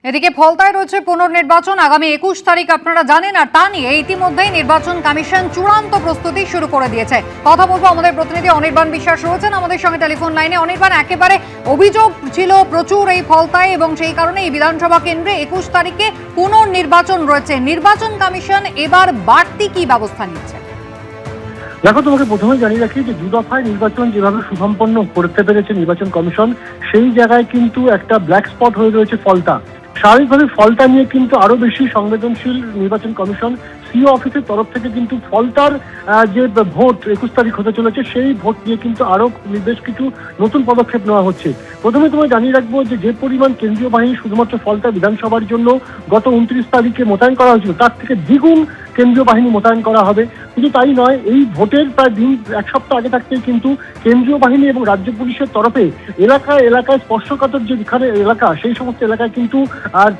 এদিকে ফলতায় রয়েছে পুনর্নির্বাচন আগামী 21 তারিখ আপনারা জানেন, আর তা নিয়ে ইতিমধ্যেই নির্বাচন কমিশন চূড়ান্ত প্রস্তুতি শুরু করে দিয়েছে। কথা বলবো আমাদের প্রতিনিধি অনির্বাণ বিশ্বাস রয়েছেন আমাদের সঙ্গে টেলিফোন লাইনে। অনির্বাণ, একেবারে অভিযোগ ছিল প্রচুর এই ফলতায় এবং সেই কারণে এই বিধানসভা কেন্দ্রে 21 তারিখে পুনর্নির্বাচন রয়েছে। নির্বাচন কমিশন এবার বাড়তি কি ব্যবস্থা নিচ্ছে? দেখো, তোমাকে প্রথমে জানিয়ে রাখি যে দুদফায় নির্বাচন যেভাবে সুসম্পন্ন করতে পেরেছে নির্বাচন কমিশন, সেই জায়গায় কিন্তু একটা ব্ল্যাক স্পট হয়ে রয়েছে ফলতা। স্বাভাবিকভাবে ফলতা নিয়ে কিন্তু আরো বেশি সংবেদনশীল নির্বাচন কমিশন সিও অফিসের তরফ থেকে কিন্তু ফলতার যে ভোট 21 তারিখ হতে চলেছে সেই ভোট নিয়ে কিন্তু আরো বেশ কিছু নতুন পদক্ষেপ নেওয়া হচ্ছে। প্রথমে তোমায় জানিয়ে রাখবো যে পরিমাণ কেন্দ্রীয় বাহিনী শুধুমাত্র ফলতা বিধানসভার জন্য গত 29 তারিখে মোতায়েন করা হয়েছিল, তার থেকে দ্বিগুণ কেন্দ্রীয় বাহিনী মোতায়েন করা হবে। শুধু তাই নয়, এই ভোটের প্রায় এক সপ্তাহ আগে থাকতেই কিন্তু কেন্দ্রীয় বাহিনী এবং রাজ্য পুলিশের তরফে এলাকায় এলাকায় স্পর্শকাতর যে এলাকা, সেই সমস্ত এলাকায় কিন্তু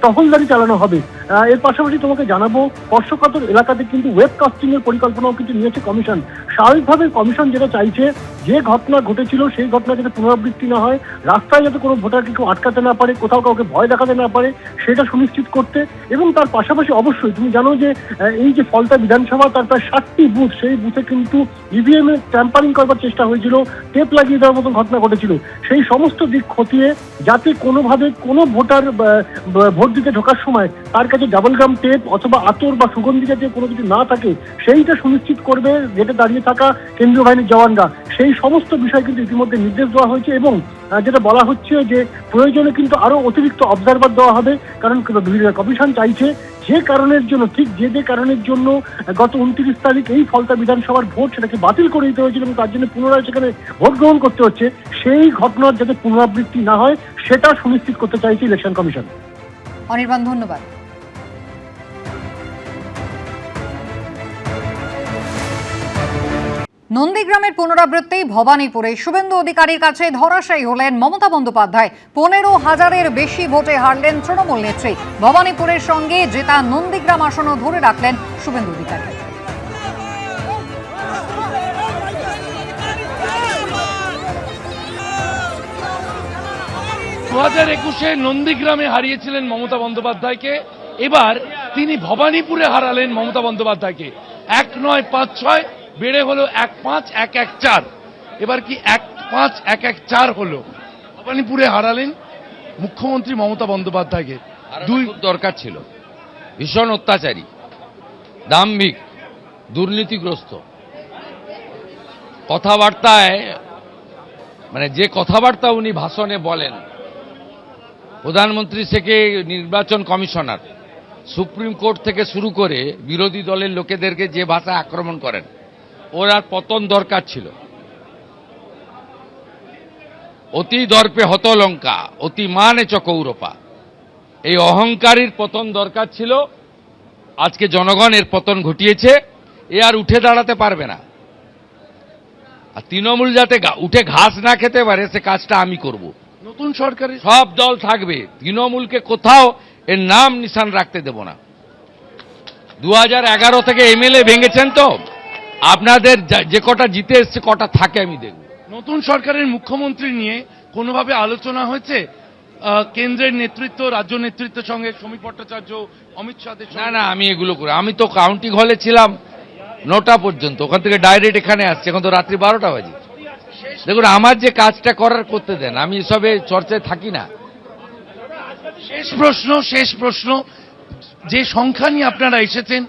টহলদারি চালানো হবে। এর পাশাপাশি তোমাকে জানাবো, স্পর্শকাতর এলাকাতে কিন্তু ওয়েবকাস্টিং এর পরিকল্পনাও কিন্তু নিয়েছে কমিশন। স্বাভাবিকভাবে কমিশন যেটা চাইছে, যে ঘটনা ঘটেছিল সেই ঘটনা যাতে পুনরাবৃত্তি না হয়, রাস্তায় যাতে কোনো ভোটারকে কেউ আটকাতে না পারে, কোথাও কাউকে ভয় দেখাতে না পারে, সেটা সুনিশ্চিত করতে। এবং তার পাশাপাশি অবশ্যই তুমি জানো যে এই যে ফলতা বিধানসভা, তার প্রায় 60টি বুথ, সেই বুথে কিন্তু ইভিএম এ ট্যাম্পারিং করবার চেষ্টা হয়েছিল, টেপ লাগিয়ে দেওয়ার মতন ঘটনা ঘটেছিল। সেই সমস্ত দিক খতিয়ে যাতে কোনোভাবে কোনো ভোটার ভোট দিতে ঢোকার সময় তার কাছে ডাবল গাম টেপ অথবা আতর বা সুগন্ধি জাতীয় কোনো কিছু না থাকে, সেইটা সুনিশ্চিত করবে গেটে দাঁড়িয়ে থাকা কেন্দ্রীয় বাহিনীর জওয়ানরা। সেই সমস্ত বিষয় কিন্তু ইতিমধ্যে নির্দেশ দেওয়া হয়েছে এবং যেটা বলা হচ্ছে যে প্রয়োজনে কিন্তু আরো অতিরিক্ত অবজারভার দেওয়া হবে। কারণ কমিশন চাইছে যে কারণের জন্য, ঠিক যে কারণের জন্য গত 29 তারিখ এই ফলতা বিধানসভার ভোট সেটাকে বাতিল করে দিতে হয়েছিল এবং তার জন্য পুনরায় সেখানে ভোট গ্রহণ করতে হচ্ছে, সেই ঘটনার যাতে পুনরাবৃত্তি না হয় সেটা সুনিশ্চিত করতে চাইছে ইলেকশন কমিশন। অনির্বাণ, ধন্যবাদ। নন্দীগ্রামের পুনরাবৃত্তি ভবানীপুরে শুভেন্দু অধিকারীর কাছে ধরাশায়ী হলেন মমতা বন্দ্যোপাধ্যায়। 15,000-এর বেশি ভোটে হারলেন তৃণমূল নেত্রী। ভবানীপুরের সঙ্গে জেতা নন্দীগ্রাম আসনও ধরে রাখলেন শুভেন্দু অধিকারী। 2021-এ নন্দীগ্রামে হারিয়েছিলেন মমতা বন্দ্যোপাধ্যায়কে, এবার তিনি ভবানীপুরে হারালেন মমতা বন্দ্যোপাধ্যায়কে। 1-9-5-6 বেড়ে হলো 1-5-1-1-4, এবার কি 1-5-1-1-4 হলো। ভবানীপুরে হারালেন মুখ্যমন্ত্রী মমতা বন্দ্যোপাধ্যায়কে। দুই দরকার ছিল, ভীষণ অত্যাচারী, দাম্ভিক, দুর্নীতিগ্রস্ত কথাবার্তায়, মানে যে কথাবার্তা উনি ভাষণে বলেন, প্রধানমন্ত্রী থেকে নির্বাচন কমিশনার, সুপ্রিম কোর্ট থেকে শুরু করে বিরোধী দলের লোকেদেরকে যে ভাষায় আক্রমণ করেন, ওর আর পতন দরকার ছিল। অতি দর্পে হতলঙ্কা, অতি মানে চ কৌরপা, এই অহংকারীর পতন দরকার ছিল। আজকে জনগণ এর পতন ঘটিয়েছে, এ আর উঠে দাঁড়াতে পারবে না। আর তৃণমূল যাতে উঠে ঘাস না খেতে পারে, সে কাজটা আমি করব। নতুন সরকারে সব দল থাকবে, তৃণমূলকে কোথাও এর নাম নিশান রাখতে দেব না। 2011 থেকে এমএলএ ভেঙেছেন, তো আপনাদের যে কটা জিতে এসছে কটা থাকে আমি দেখব। নতুন সরকারের মুখ্যমন্ত্রী নিয়ে কোনোভাবে আলোচনা হয়েছে কেন্দ্রের নেতৃত্ব, রাজ্য নেতৃত্বের সঙ্গে? সমীর ভট্টাচার্য, অমিত শাহের না না, আমি এগুলো করে, আমি তো কাউন্টিং হলে ছিলাম 9টা পর্যন্ত, ওখান থেকে ডাইরেক্ট এখানে আসছে, এখন তো রাত্রি 12টা বাজে। দেখুন, আমার যে কাজটা করার করতে দেন, আমি এসবে চর্চায় থাকি না। শেষ প্রশ্ন, যে সংখ্যা নিয়ে আপনারা এসেছেন,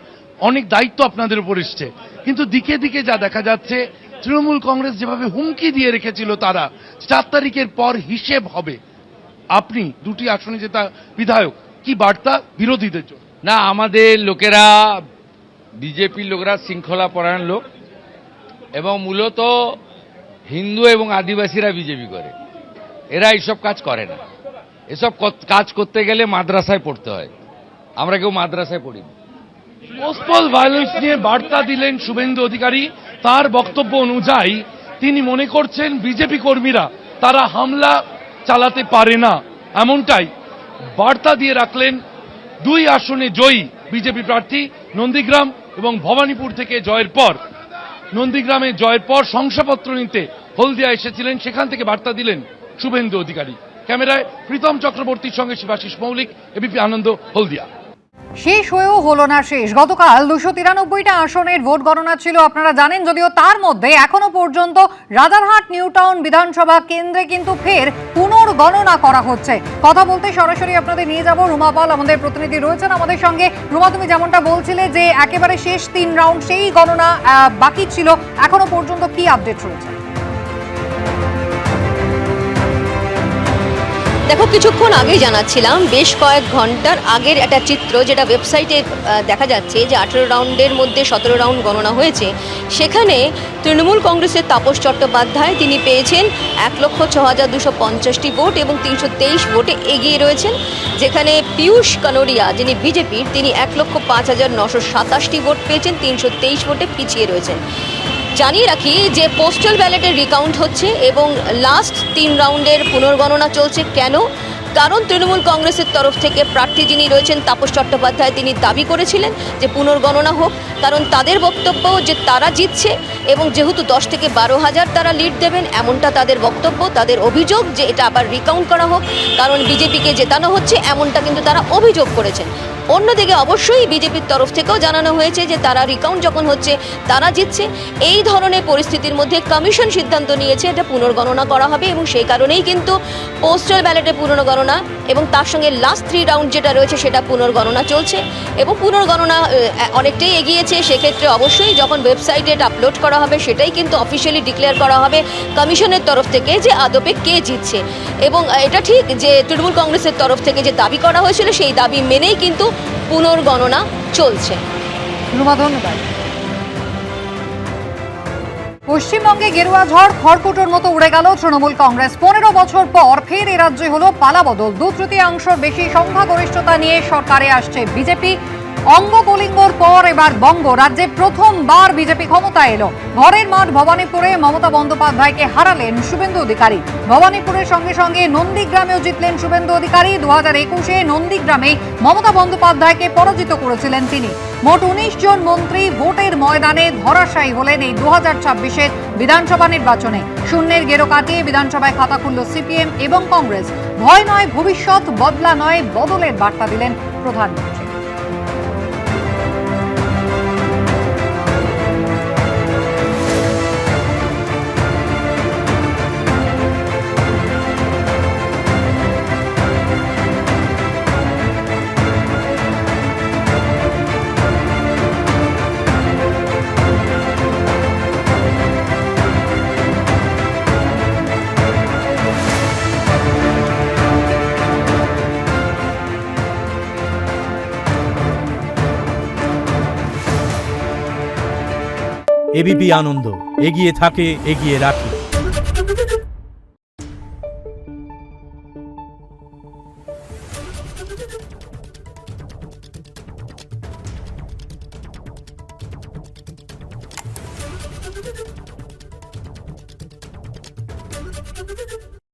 অনেক দায়িত্ব আপনাদের উপর এসছে, কিন্তু দিকে দিকে যা দেখা যাচ্ছে, তৃণমূল কংগ্রেস যেভাবে হুমকি দিয়ে রেখেছিল তারা 4 তারিখের পর হিসেব হবে, আপনি 2টি আসনে জেতা বিধায়ক, কি বার্তা বিরোধীদের জন্য? না, আমাদের লোকেরা, বিজেপির লোকেরা শৃঙ্খলা পরায়ণ লোক, এবং মূলত হিন্দু এবং আদিবাসীরা বিজেপি করে, এরা এইসব কাজ করে না। এসব কাজ করতে গেলে মাদ্রাসায় পড়তে হয়, আমরা কেউ মাদ্রাসায় পড়িনি। পোস্টাল ভায়োলেন্স নিয়ে বার্তা দিলেন শুভেন্দু অধিকারী। তার বক্তব্য অনুযায়ী তিনি মনে করছেন বিজেপি কর্মীরা তারা হামলা চালাতে পারে না, এমনটাই বার্তা দিয়ে রাখলেন 2 আসনে জয়ী বিজেপি প্রার্থী নন্দীগ্রাম এবং ভবানীপুর থেকে জয়ের পর। নন্দীগ্রামে জয়ের পর শংসাপত্র নিতে হলদিয়া এসেছিলেন, সেখান থেকে বার্তা দিলেন শুভেন্দু অধিকারী। ক্যামেরায় প্রীতম চক্রবর্তীর সঙ্গে শিবাশিস মৌলিক, এবিপি আনন্দ, হলদিয়া। শেষ হয়েও হলো না শেষ। গতকাল 293টা আসনের ভোট গণনা ছিল, আপনারা জানেন, যদিও তার মধ্যে এখনো পর্যন্ত রাজারহাট নিউ টাউন বিধানসভা কেন্দ্রে কিন্তু ফের পুনর্গণনা করা হচ্ছে। কথা বলতে সরাসরি আপনাদের নিয়ে যাব, রুমা পাল আমাদের প্রতিনিধি রয়েছেন আমাদের সঙ্গে। রুমা, তুমি যেমনটা বলছিলে যে একেবারে শেষ 3 রাউন্ড সেই গণনা বাকি ছিল, এখনো পর্যন্ত কি আপডেট রয়েছে? দেখো, কিছুক্ষণ আগেই জানাচ্ছিলাম, বেশ কয়েক ঘন্টার আগের একটা চিত্র যেটা ওয়েবসাইটে দেখা যাচ্ছে যে 18 রাউন্ডের মধ্যে 17 রাউন্ড গণনা হয়েছে। সেখানে তৃণমূল কংগ্রেসের তাপস চট্টোপাধ্যায় তিনি পেয়েছেন 1,06,250টি ভোট এবং 323 ভোটে এগিয়ে রয়েছেন, যেখানে পীয়ূষ কানোরিয়া যিনি বিজেপির তিনি 1,05,927টি ভোট পেয়েছেন, 323 ভোটে পিছিয়ে রয়েছেন। জানিয়ে রাখি যে পোস্টাল ব্যালটের রিকাউন্ট হচ্ছে এবং লাস্ট 3 রাউন্ডের পুনর্গণনা চলছে। কেন? কারণ তৃণমূল কংগ্রেসের তরফ থেকে প্রার্থী যিনি রয়েছেন তাপস চট্টোপাধ্যায় তিনি দাবি করেছিলেন যে পুনর্গণনা হোক, কারণ তাদের বক্তব্য যে তারা জিতছে এবং যেহেতু 10 থেকে 12,000 তারা লিড দেবেন এমনটা তাদের বক্তব্য। তাদের অভিযোগ যে এটা আবার রিকাউন্ট করা হোক, কারণ বিজেপিকে জেতানো হচ্ছে এমনটা কিন্তু তারা অভিযোগ করেছেন। অন্যদিকে অবশ্যই বিজেপির তরফ থেকেও জানানো হয়েছে যে তারা রিকাউন্ট যখন হচ্ছে তারা জিতছে। এই ধরনের পরিস্থিতির মধ্যে কমিশন সিদ্ধান্ত নিয়েছে এটা পুনর্গণনা করা হবে এবং সেই কারণেই কিন্তু পোস্টাল ব্যালটে পুনর্গণনা এবং তার সঙ্গে লাস্ট 3 রাউন্ড যেটা রয়েছে সেটা পুনর্গণনা চলছে এবং পুনর্গণনা অনেকটাই এগিয়েছে। সেক্ষেত্রে অবশ্যই যখন ওয়েবসাইটে এটা আপলোড করা হবে সেটাই কিন্তু অফিসিয়ালি ডিক্লেয়ার করা হবে কমিশনের তরফ থেকে যে আদপে কে জিতছে। এবং এটা ঠিক যে তৃণমূল কংগ্রেসের তরফ থেকে যে দাবি করা হয়েছিল সেই দাবি মেনেই কিন্তু পুনর্গণনা চলছে। ধন্যবাদ। পশ্চিমবঙ্গে গেরুয়া ঝড় খড়কুটোর মতো উড়ে গেল তৃণমূল কংগ্রেস। 15 বছর পর ফের এ রাজ্যে হলো পালাবদল। 2/3 বেশি সংখ্যাগরিষ্ঠতা নিয়ে সরকারে আসছে বিজেপি। অঙ্গ কলিঙ্গর পর এবার বঙ্গ রাজ্যে প্রথমবার বিজেপি ক্ষমতায় এলো। ঘরের মাঠ ভবানীপুরে মমতা বন্দ্যোপাধ্যায়কে হারালেন শুভেন্দু অধিকারী। ভবানীপুরের সঙ্গে সঙ্গে নন্দীগ্রামেও জিতলেন শুভেন্দু অধিকারী। 2021-এ নন্দীগ্রামে মমতা বন্দ্যোপাধ্যায়কে পরাজিত করেছিলেন তিনি। মোট 19 জন মন্ত্রী ভোটের ময়দানে ধরাশায়ী হলেন এই 2026-এর বিধানসভা নির্বাচনে। শূন্যের গেরো কাটিয়ে বিধানসভায় খাতা খুলল সিপিএম এবং কংগ্রেস। ভয় নয় ভবিষ্যৎ, বদলা নয় বদলের বার্তা দিলেন প্রধানমন্ত্রী। এবিপি আনন্দ, এগিয়ে থাকে, এগিয়ে রাখে।